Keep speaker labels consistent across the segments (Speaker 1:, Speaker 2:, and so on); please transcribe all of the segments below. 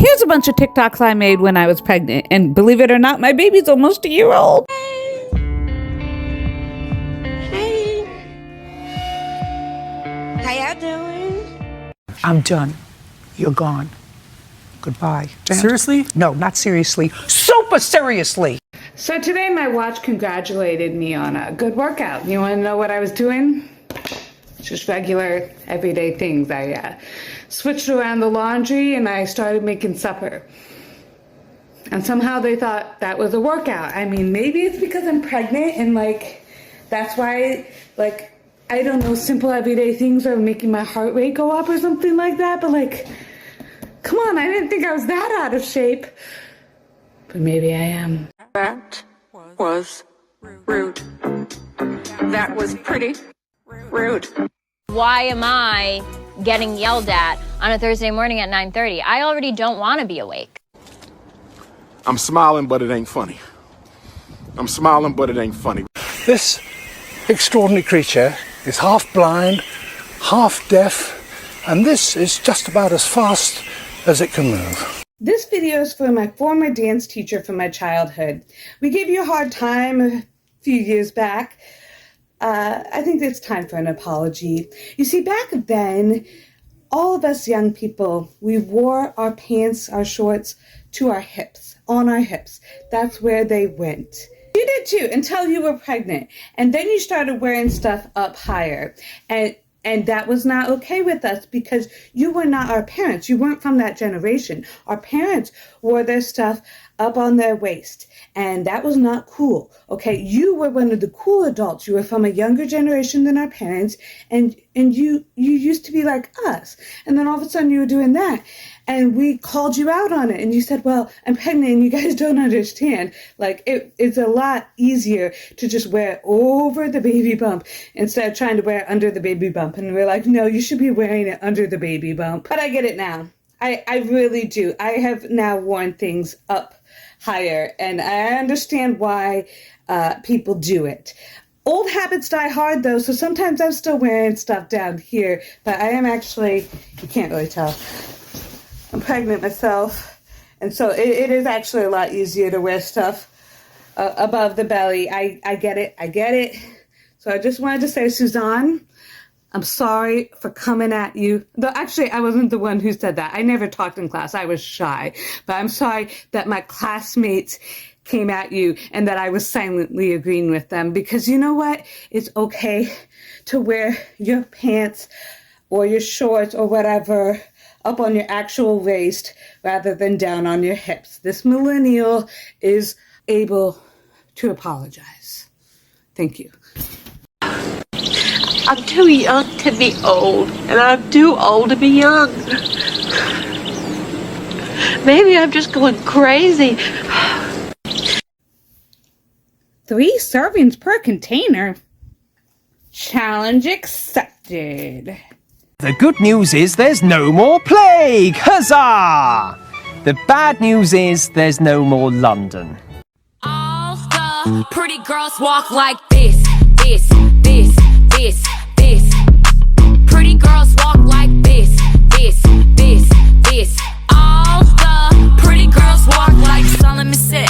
Speaker 1: Here's a bunch of TikToks I made when I was pregnant, and believe it or not, my baby's almost a year old.
Speaker 2: Hey. How y'all doing?
Speaker 3: I'm done. You're gone. Goodbye.
Speaker 4: Seriously?
Speaker 3: No, not seriously. Super seriously.
Speaker 1: So today my watch congratulated me on a good workout. You want to know what I was doing? Just regular, everyday things. I switched around the laundry and I started making supper. And somehow they thought that was a workout. I mean, maybe it's because I'm pregnant and that's why, I don't know, simple everyday things are making my heart rate go up or something like that. But come on, I didn't think I was that out of shape. But maybe I am.
Speaker 2: That was rude. That was pretty rude.
Speaker 5: Why am I getting yelled at on a Thursday morning at 9:30? I already don't want to be awake.
Speaker 6: I'm smiling, but it ain't funny. I'm smiling, but it ain't funny.
Speaker 4: This extraordinary creature is half blind, half deaf, and this is just about as fast as it can move.
Speaker 1: This video is for my former dance teacher from my childhood. We gave you a hard time a few years back. I think it's time for an apology. You see, back then, all of us young people, we wore our pants, our shorts to our hips, on our hips. That's where they went. You did too, until you were pregnant. And then you started wearing stuff up higher. And that was not okay with us because you were not our parents. You weren't from that generation. Our parents wore their stuff up on their waist. And that was not cool. Okay, you were one of the cool adults. You were from a younger generation than our parents. And you used to be like us. And then all of a sudden you were doing that. And we called you out on it. And you said, well, I'm pregnant and you guys don't understand. It's a lot easier to just wear it over the baby bump instead of trying to wear it under the baby bump. And we're like, no, you should be wearing it under the baby bump. But I get it now. I really do. I have now worn things up higher. And I understand why people do it. Old habits die hard, though, so sometimes I'm still wearing stuff down here. But I am actually, you can't really tell, I'm pregnant myself. And so it is actually a lot easier to wear stuff above the belly. I get it. So I just wanted to say, Suzanne, I'm sorry for coming at you. Though actually, I wasn't the one who said that. I never talked in class. I was shy. But I'm sorry that my classmates came at you and that I was silently agreeing with them. Because you know what? It's okay to wear your pants or your shorts or whatever up on your actual waist rather than down on your hips. This millennial is able to apologize. Thank you.
Speaker 2: I'm too young to be old, and I'm too old to be young. Maybe I'm just going crazy.
Speaker 1: 3 servings per container. Challenge accepted.
Speaker 7: The good news is there's no more plague! Huzzah! The bad news is there's no more London.
Speaker 8: All the pretty girls walk like this, this, this, this, this. Pretty girls walk like this, this, this, this. All the pretty girls walk like Solomon said.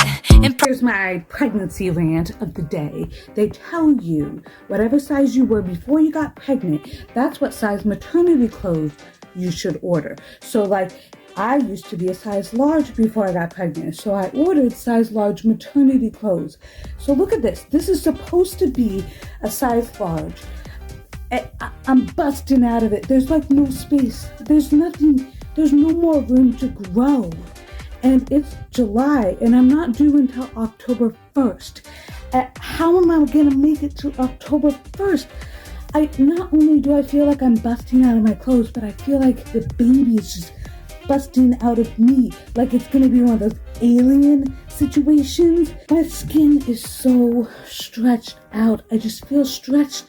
Speaker 1: Here's my pregnancy rant of the day. They tell you whatever size you were before you got pregnant, that's what size maternity clothes you should order. So I used to be a size large before I got pregnant, so I ordered size large maternity clothes. So look at this. This is supposed to be a size large. I'm busting out of it. There's no space. There's nothing. There's no more room to grow. And it's July, and I'm not due until October 1st. How am I going to make it to October 1st? Not only do I feel like I'm busting out of my clothes, but I feel like the baby is just busting out of me. Like it's going to be one of those alien situations. My skin is so stretched out. I just feel stretched.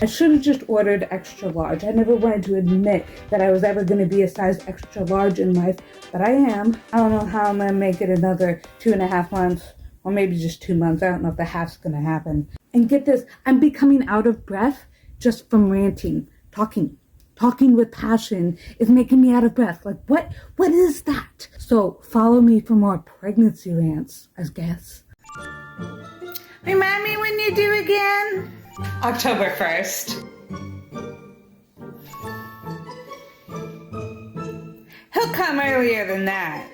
Speaker 1: I should have just ordered extra large. I never wanted to admit that I was ever going to be a size extra large in life, but I am. I don't know how I'm going to make it another 2.5 months, or maybe just 2 months. I don't know if the half's going to happen. And get this, I'm becoming out of breath just from ranting, talking. talking with passion is making me out of breath. Like, what is that? So follow me for more pregnancy rants, I guess. Remind me when you do again? October 1st. He'll come earlier than that.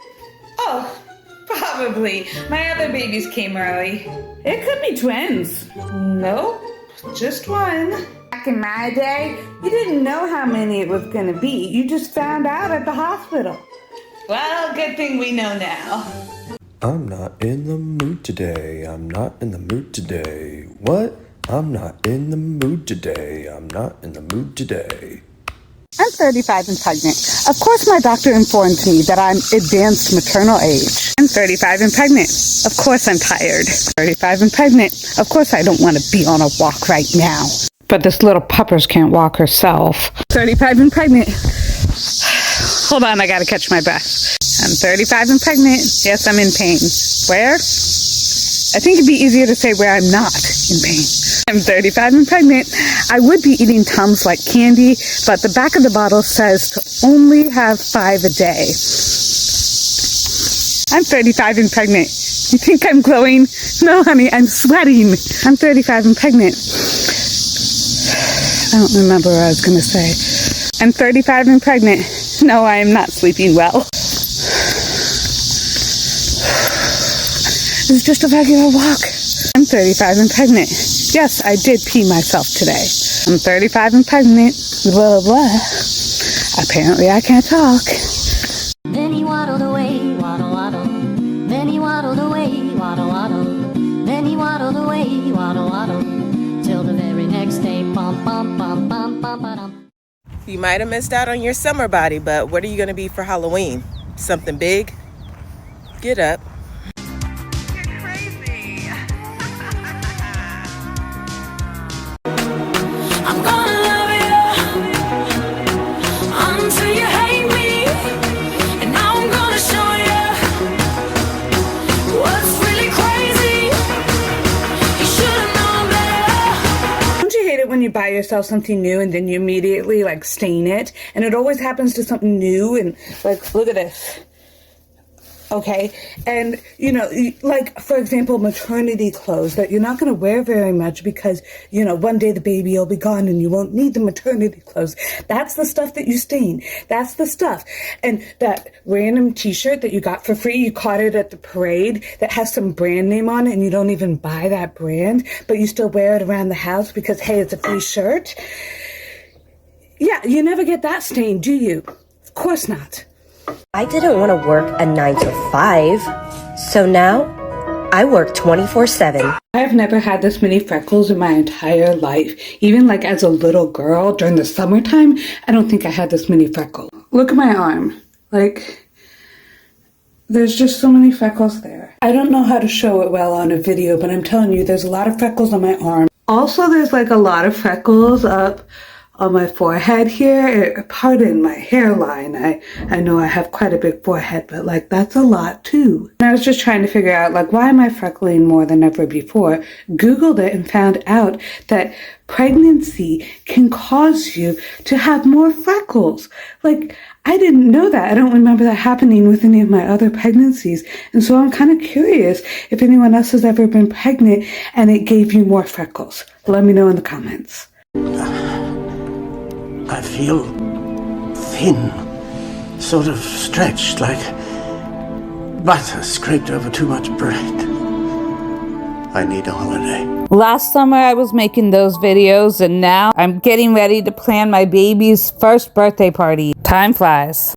Speaker 1: Oh, probably. My other babies came early. It could be twins. Nope, just one. Back in my day, you didn't know how many it was gonna be. You just found out at the hospital. Well, good thing we know now.
Speaker 9: I'm not in the mood today. I'm not in the mood today. What? I'm not in the mood today. I'm not in the mood today.
Speaker 1: I'm 35 and pregnant. Of course my doctor informed me that I'm advanced maternal age. I'm 35 and pregnant. Of course I'm tired. 35 and pregnant. Of course I don't want to be on a walk right now. But this little puppers can't walk herself. 35 and pregnant. Hold on, I gotta catch my breath. I'm 35 and pregnant. Yes, I'm in pain. Where? I think it'd be easier to say where I'm not in pain. I'm 35 and pregnant. I would be eating Tums like candy, but the back of the bottle says to only have 5 a day. I'm 35 and pregnant. You think I'm glowing? No, honey, I'm sweating. I'm 35 and pregnant. I don't remember what I was gonna say. I'm 35 and pregnant. No, I am not sleeping well. It's just a regular walk. I'm 35 and pregnant. Yes, I did pee myself today. I'm 35 and pregnant. Blah, blah. Apparently I can't talk.
Speaker 10: Then he waddled away, waddle, waddle. Then he waddled away, waddle, waddle. Then he waddled away, waddle, waddle. Till the very next day, bum, bum, bum, bum, bum, bum.
Speaker 11: You might have missed out on your summer body, but what are you going to be for Halloween? Something big? Get up.
Speaker 8: I'm gonna love you until you hate me, and now I'm gonna show you what's really crazy. You should've known better.
Speaker 1: Don't you hate it when you buy yourself something new and then you immediately like stain it? And it always happens to something new and like, look at this. Okay, and you know, like for example, maternity clothes that you're not going to wear very much because, you know, one day the baby will be gone and you won't need the maternity clothes. That's the stuff that you stain. That's the stuff. And that random t-shirt that you got for free, you caught it at the parade that has some brand name on it and you don't even buy that brand, but you still wear it around the house because, hey, it's a free shirt. Yeah, you never get that stain, do you? Of course not.
Speaker 12: I didn't want to work a 9 to 5, so now I work 24/7.
Speaker 1: I have never had this many freckles in my entire life. Even like as a little girl during the summertime, I don't think I had this many freckles. Look at my arm. Like, there's just so many freckles there. I don't know how to show it well on a video, but I'm telling you, there's a lot of freckles on my arm. Also, there's like a lot of freckles up on my forehead here. Pardon my hairline. I know I have quite a big forehead, but like that's a lot too. And I was just trying to figure out like, why am I freckling more than ever before? Googled it and found out that pregnancy can cause you to have more freckles. Like, I didn't know that. I don't remember that happening with any of my other pregnancies. And so I'm kind of curious if anyone else has ever been pregnant and it gave you more freckles. Let me know in the comments.
Speaker 3: I feel thin, sort of stretched, like butter scraped over too much bread. I need a holiday.
Speaker 1: Last summer I was making those videos and now I'm getting ready to plan my baby's first birthday party. Time flies.